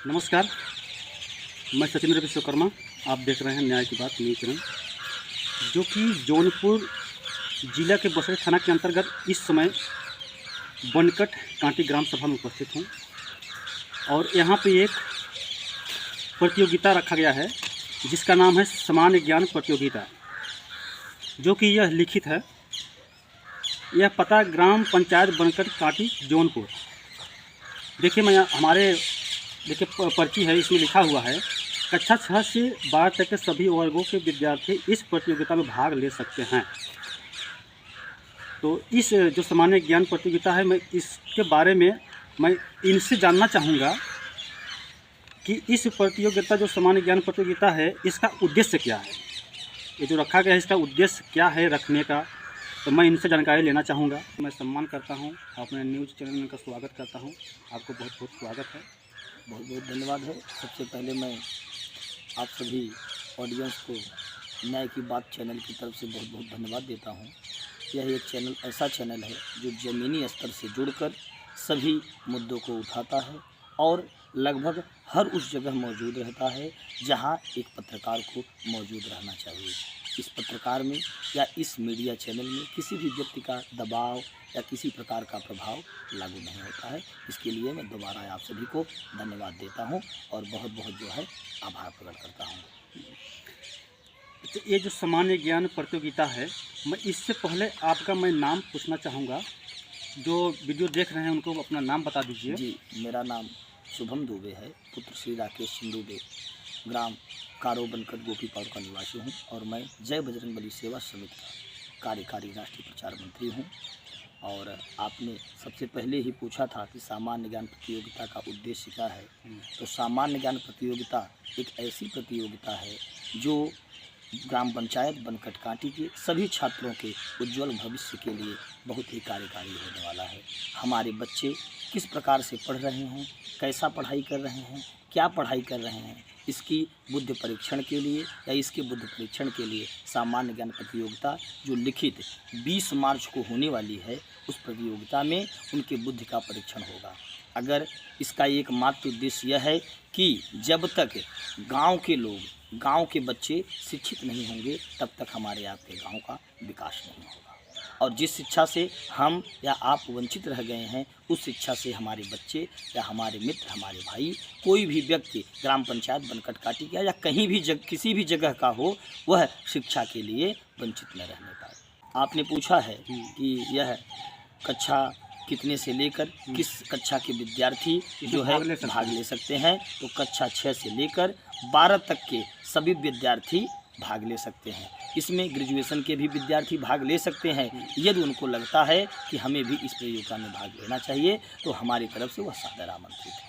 नमस्कार, मैं सचिंद्र विश्वकर्मा। आप देख रहे हैं न्याय की बात न्यूज़ चैनल, जो कि जौनपुर जिला के बसरे थाना के अंतर्गत इस समय बनकट कांटी ग्राम सभा में उपस्थित हूँ। और यहाँ पे एक प्रतियोगिता रखा गया है जिसका नाम है सामान्य ज्ञान प्रतियोगिता, जो कि यह लिखित है। यह पता ग्राम पंचायत बनकट कांटी जौनपुर। देखिए देखिए पर्ची है, इसमें लिखा हुआ है कक्षा 6 से 12 तक के सभी वर्गों के विद्यार्थी इस प्रतियोगिता में भाग ले सकते हैं। तो इस जो सामान्य ज्ञान प्रतियोगिता है, मैं इसके बारे में मैं इनसे जानना चाहूँगा कि इस प्रतियोगिता जो सामान्य ज्ञान प्रतियोगिता है, इसका उद्देश्य क्या है। ये जो रखा गया है, इसका उद्देश्य क्या है रखने का, तो मैं इनसे जानकारी लेना चाहूँगा। मैं सम्मान करता हूँ, अपने न्यूज़ चैनल का स्वागत करता हूँ। आपको बहुत बहुत स्वागत है, बहुत बहुत धन्यवाद है। सबसे पहले मैं आप सभी ऑडियंस को न्याय की बात चैनल की तरफ से बहुत बहुत धन्यवाद देता हूं। यह एक चैनल ऐसा चैनल है जो ज़मीनी स्तर से जुड़कर सभी मुद्दों को उठाता है और लगभग हर उस जगह मौजूद रहता है जहां एक पत्रकार को मौजूद रहना चाहिए। इस पत्रकार में या इस मीडिया चैनल में किसी भी व्यक्ति का दबाव या किसी प्रकार का प्रभाव लागू नहीं होता है। इसके लिए मैं दोबारा आप सभी को धन्यवाद देता हूं और बहुत बहुत जो है आभार प्रकट करता हूं। तो ये जो सामान्य ज्ञान प्रतियोगिता है, मैं इससे पहले आपका मैं नाम पूछना चाहूँगा। जो वीडियो देख रहे हैं उनको अपना नाम बता दीजिए। जी, मेरा नाम शुभम दुबे है, पुत्र श्री राकेश सिंह दुबे, ग्राम कारो बनकट गोपीपाड़ का निवासी हूँ और मैं जय बजरंगबली सेवा समिति का कार्यकारी राष्ट्रीय प्रचार मंत्री हूँ। और आपने सबसे पहले ही पूछा था कि सामान्य ज्ञान प्रतियोगिता का उद्देश्य क्या है। तो सामान्य ज्ञान प्रतियोगिता एक ऐसी प्रतियोगिता है जो ग्राम पंचायत बनकट कांटी के सभी छात्रों के उज्जवल भविष्य के लिए बहुत ही कार्यकारी होने वाला है। हमारे बच्चे किस प्रकार से पढ़ रहे हैं, कैसा पढ़ाई कर रहे हैं, क्या पढ़ाई कर रहे हैं, इसकी बुद्धि परीक्षण के लिए या इसके बुद्धि परीक्षण के लिए सामान्य ज्ञान प्रतियोगिता जो लिखित 20 मार्च को होने वाली है, उस प्रतियोगिता में उनके बुद्धि का परीक्षण होगा। अगर इसका एकमात्र उद्देश्य यह है कि जब तक गांव के लोग, गांव के बच्चे शिक्षित नहीं होंगे, तब तक हमारे आपके गांव का विकास नहीं होगा। और जिस शिक्षा से हम या आप वंचित रह गए हैं, उस शिक्षा से हमारे बच्चे या हमारे मित्र, हमारे भाई, कोई भी व्यक्ति ग्राम पंचायत बनकट काटी का या कहीं भी किसी भी जगह का हो, वह शिक्षा के लिए वंचित न रहने पाए। आपने पूछा है कि यह कक्षा कितने से लेकर किस कक्षा के विद्यार्थी जो है भाग ले सकते हैं। तो कक्षा 6 से लेकर 12 तक के सभी विद्यार्थी भाग ले सकते हैं। इसमें ग्रेजुएशन के भी विद्यार्थी भाग ले सकते हैं। यदि उनको लगता है कि हमें भी इस प्रतियोगिता में भाग लेना चाहिए, तो हमारी तरफ से वह सादर आमंत्रित है।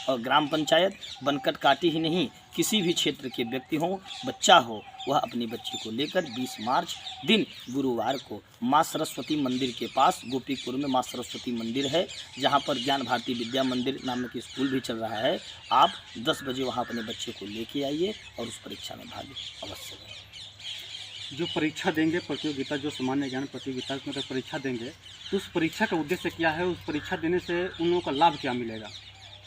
और ग्राम पंचायत बनकट काटी ही नहीं, किसी भी क्षेत्र के व्यक्ति हो, बच्चा हो, वह अपनी बच्ची को लेकर 20 मार्च दिन गुरुवार को माँ सरस्वती मंदिर के पास, गोपीपुर में माँ सरस्वती मंदिर है, जहाँ पर ज्ञान भारती विद्या मंदिर नामक स्कूल भी चल रहा है। आप 10 बजे वहाँ अपने बच्चे को लेके आइए और उस परीक्षा में भाग अवश्य लें। जो परीक्षा देंगे, प्रतियोगिता जो सामान्य ज्ञान प्रतियोगिता में अगर परीक्षा देंगे, तो उस परीक्षा का उद्देश्य क्या है? उस परीक्षा देने से उन लोगों का लाभ क्या मिलेगा?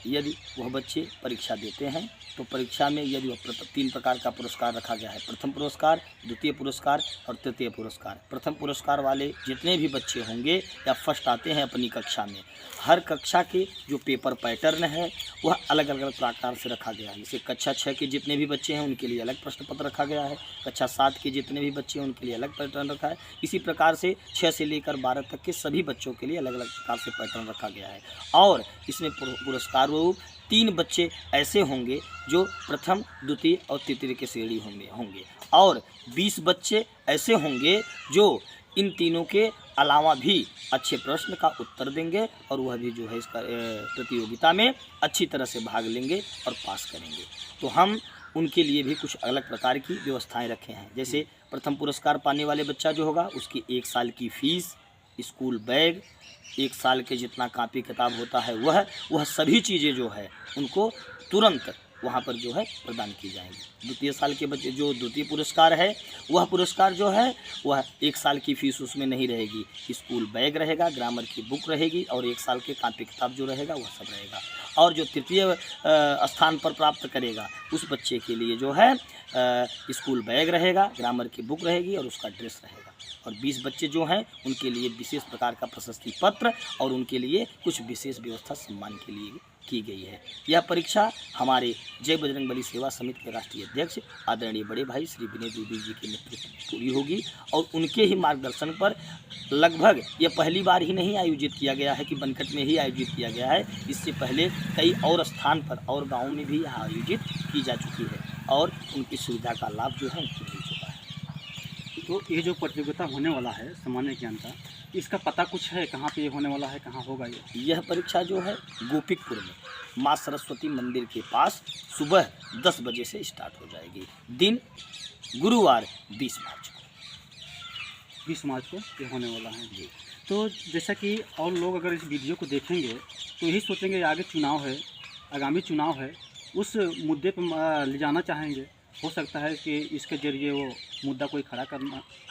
यदि वह बच्चे परीक्षा देते हैं तो परीक्षा में यदि वह 3 प्रकार का पुरस्कार रखा गया है। प्रथम पुरस्कार, द्वितीय पुरस्कार और तृतीय पुरस्कार। प्रथम पुरस्कार वाले जितने भी बच्चे होंगे या फर्स्ट आते हैं अपनी कक्षा में, हर कक्षा के जो पेपर पैटर्न है वह अलग अलग प्रकार से रखा गया है। जैसे कक्षा 6 के जितने भी बच्चे हैं उनके लिए अलग प्रश्न पत्र रखा गया है, कक्षा 7 के जितने भी बच्चे हैं उनके लिए अलग पैटर्न रखा है। इसी प्रकार से 6 से लेकर 12 तक के सभी बच्चों के लिए अलग अलग प्रकार से पैटर्न रखा गया है। और इसमें पुरस्कार 3 बच्चे ऐसे होंगे जो प्रथम, द्वितीय और तृतीय के श्रेणी होंगे और 20 बच्चे ऐसे होंगे जो इन तीनों के अलावा भी अच्छे प्रश्न का उत्तर देंगे और वह भी जो है इसका प्रतियोगिता में अच्छी तरह से भाग लेंगे और पास करेंगे। तो हम उनके लिए भी कुछ अलग प्रकार की व्यवस्थाएं रखे हैं। जैसे प्रथम पुरस्कार पाने वाले बच्चा जो होगा, उसकी 1 साल की फीस, स्कूल बैग, 1 साल के जितना कापी किताब होता है वह सभी चीज़ें जो है उनको तुरंत वहाँ पर जो है प्रदान की जाएंगी। द्वितीय साल के बच्चे जो द्वितीय पुरस्कार है, वह पुरस्कार जो है वह 1 साल की फीस उसमें नहीं रहेगी, स्कूल बैग रहेगा, ग्रामर की बुक रहेगी और 1 साल के कापी किताब जो रहेगा वह सब रहेगा। और जो तृतीय स्थान पर प्राप्त करेगा उस बच्चे के लिए जो है स्कूल बैग रहेगा, ग्रामर की बुक रहेगी और उसका ड्रेस रहेगा। और 20 बच्चे जो हैं उनके लिए विशेष प्रकार का प्रशस्ति पत्र और उनके लिए कुछ विशेष व्यवस्था सम्मान के लिए की गई है। यह परीक्षा हमारे जय बजरंगबली सेवा समिति के राष्ट्रीय अध्यक्ष आदरणीय बड़े भाई श्री विनय द्विवेदी जी के नेतृत्व में पूरी होगी और उनके ही मार्गदर्शन पर लगभग यह पहली बार ही नहीं आयोजित किया गया है कि बनकट में ही आयोजित किया गया है। इससे पहले कई और स्थान पर और गाँव में भी यह आयोजित की जा चुकी है और उनकी सुविधा का लाभ जो है उनको मिल चुका है। तो ये जो प्रतियोगिता होने वाला है सामान्य ज्ञान का, इसका पता कुछ है कहाँ पे ये होने वाला है, कहाँ होगा ये? यह परीक्षा जो है गोपिकपुर में माँ सरस्वती मंदिर के पास सुबह 10 बजे से स्टार्ट हो जाएगी। दिन गुरुवार 20 मार्च को। 20 मार्च को ये होने वाला है जी। तो जैसा कि और लोग अगर इस वीडियो को देखेंगे तो यही सोचेंगे आगे चुनाव है, आगामी चुनाव है, उस मुद्दे पर ले जाना चाहेंगे। हो सकता है कि इसके जरिए वो मुद्दा कोई खड़ा कर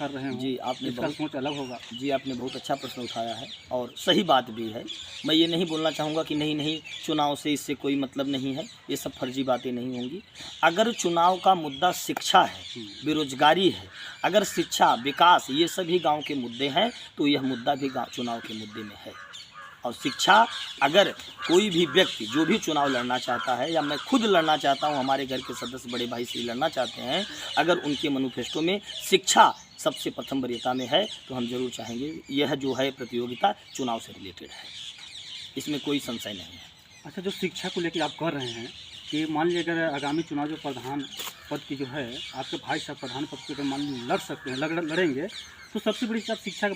रहे हों। जी आपने इसका सोच अलग होगा। जी आपने बहुत अच्छा प्रश्न उठाया है और सही बात भी है। मैं ये नहीं बोलना चाहूँगा कि नहीं चुनाव से इससे कोई मतलब नहीं है, ये सब फर्जी बातें नहीं होंगी। अगर चुनाव का मुद्दा शिक्षा है, बेरोजगारी है, अगर शिक्षा विकास ये सभी गाँव के मुद्दे हैं तो यह मुद्दा भी चुनाव के मुद्दे में है। और शिक्षा अगर कोई भी व्यक्ति जो भी चुनाव लड़ना चाहता है या मैं खुद लड़ना चाहता हूं, हमारे घर के सदस्य बड़े भाई श्री लड़ना चाहते हैं, अगर उनके मैनिफेस्टो में शिक्षा सबसे प्रथम वरीयता में है तो हम जरूर चाहेंगे यह जो है प्रतियोगिता चुनाव से रिलेटेड है, इसमें कोई संशय नहीं है। अच्छा, जो शिक्षा को लेकर आप कर रहे हैं कि मान लीजिए अगर आगामी चुनाव जो प्रधान पद की जो है आपके भाई साहब प्रधान पद के अगर मान लीजिए लड़ सकते हैं, लड़ेंगे तो सबसे बड़ी चीज़ आप शिक्षा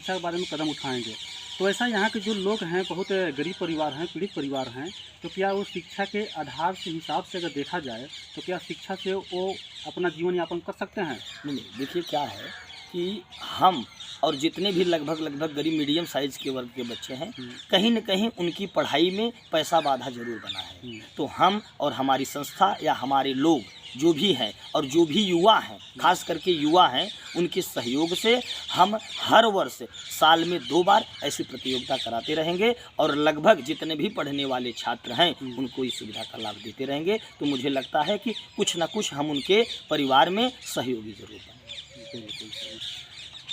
के बारे में कदम उठाएंगे। तो ऐसा यहाँ के जो लोग हैं बहुत गरीब परिवार हैं, पीड़ित परिवार हैं, तो क्या वो शिक्षा के आधार से हिसाब से अगर देखा जाए तो क्या शिक्षा से वो अपना जीवन यापन कर सकते हैं? नहीं, देखिए क्या है कि हम और जितने भी लगभग गरीब मीडियम साइज़ के वर्ग के बच्चे हैं, कहीं न कहीं उनकी पढ़ाई में पैसा बाधा ज़रूर बना है। तो हम और हमारी संस्था या हमारे लोग जो भी हैं और जो भी युवा हैं, खास करके युवा हैं, उनके सहयोग से हम हर वर्ष साल में 2 बार ऐसी प्रतियोगिता कराते रहेंगे और लगभग जितने भी पढ़ने वाले छात्र हैं उनको इस सुविधा का लाभ देते रहेंगे। तो मुझे लगता है कि कुछ ना कुछ हम उनके परिवार में सहयोगी जरूर बनेंगे।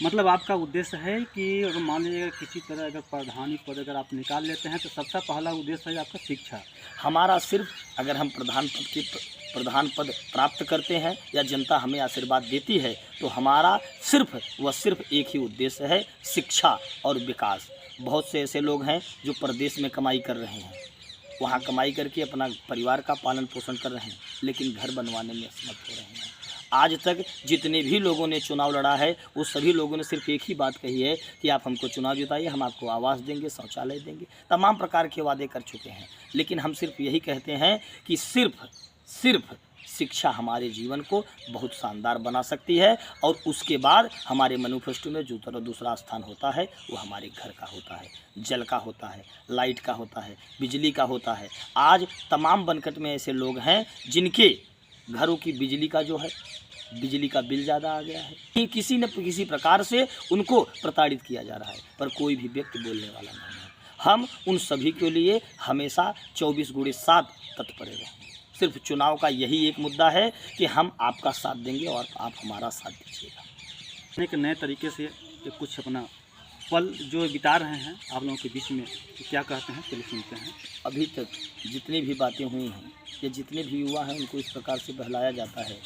मतलब आपका उद्देश्य है कि अगर मान लीजिए किसी तरह अगर प्रधानी पद अगर आप निकाल लेते हैं तो सबसे पहला उद्देश्य है आपका शिक्षा। हमारा सिर्फ अगर हम प्रधान पद प्राप्त करते हैं या जनता हमें आशीर्वाद देती है तो हमारा सिर्फ एक ही उद्देश्य है, शिक्षा और विकास। बहुत से ऐसे लोग हैं जो प्रदेश में कमाई कर रहे हैं, वहाँ कमाई करके अपना परिवार का पालन पोषण कर रहे हैं, लेकिन घर बनवाने में असमर्थ हो रहे हैं। आज तक जितने भी लोगों ने चुनाव लड़ा है वो सभी लोगों ने सिर्फ एक ही बात कही है कि आप हमको चुनाव जिताइए, हम आपको आवास देंगे, शौचालय देंगे, तमाम प्रकार के वादे कर चुके हैं। लेकिन हम सिर्फ यही कहते हैं कि सिर्फ शिक्षा हमारे जीवन को बहुत शानदार बना सकती है और उसके बाद हमारे मैनिफेस्टो में जो दूसरा स्थान होता है वो हमारे घर का होता है, जल का होता है, लाइट का होता है, बिजली का होता है। आज तमाम बनकट में ऐसे लोग हैं जिनके घरों की बिजली का बिल ज़्यादा आ गया है, किसी न किसी प्रकार से उनको प्रताड़ित किया जा रहा है, पर कोई भी व्यक्ति बोलने वाला नहीं है। हम उन सभी के लिए हमेशा 24/7 तत्पर रहेंगे। सिर्फ चुनाव का यही एक मुद्दा है कि हम आपका साथ देंगे और आप हमारा साथ दीजिएगा। एक नए तरीके से कुछ अपना पल जो बिता रहे हैं आप लोगों के बीच में, क्या कहते हैं चलिए सुनते हैं। अभी तक जितनी भी बातें हुई हैं या जितने भी युवा हैं उनको इस प्रकार से बहलाया जाता है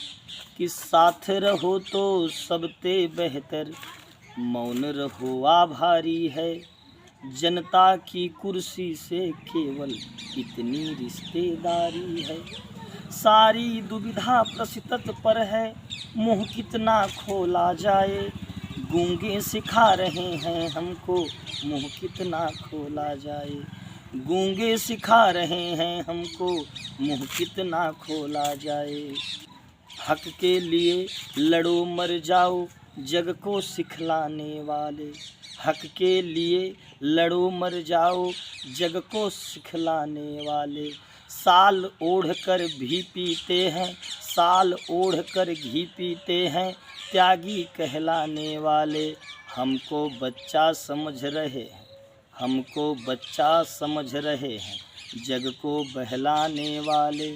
कि साथ रहो तो सबसे बेहतर, मौन रहो आभारी है, जनता की कुर्सी से केवल इतनी रिश्तेदारी है, सारी दुविधा प्रसितत पर है, मुँह कितना खोला जाए, गूंगे सिखा रहे हैं हमको मुँह कितना खोला जाए, गूंगे सिखा रहे हैं हमको मुँह कितना खोला जाए, हक के लिए लड़ो मर जाओ जग को सिखलाने वाले, हक के लिए लड़ो मर जाओ जग को सिखलाने वाले, साल ओढ़ कर भी पीते हैं, साल ओढ़ कर घी पीते हैं, त्यागी कहलाने वाले, हमको बच्चा समझ रहे हैं, हमको बच्चा समझ रहे हैं, जग को बहलाने वाले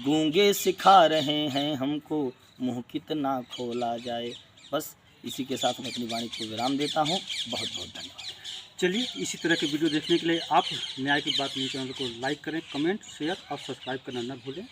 गूंगे सिखा रहे हैं हमको, मुँह कितना खोला जाए। बस इसी के साथ मैं अपनी वाणी को विराम देता हूँ। बहुत बहुत धन्यवाद। चलिए, इसी तरह के वीडियो देखने के लिए आप न्याय की बात न्यूज़ चैनल को लाइक करें, कमेंट, शेयर और सब्सक्राइब करना न भूलें।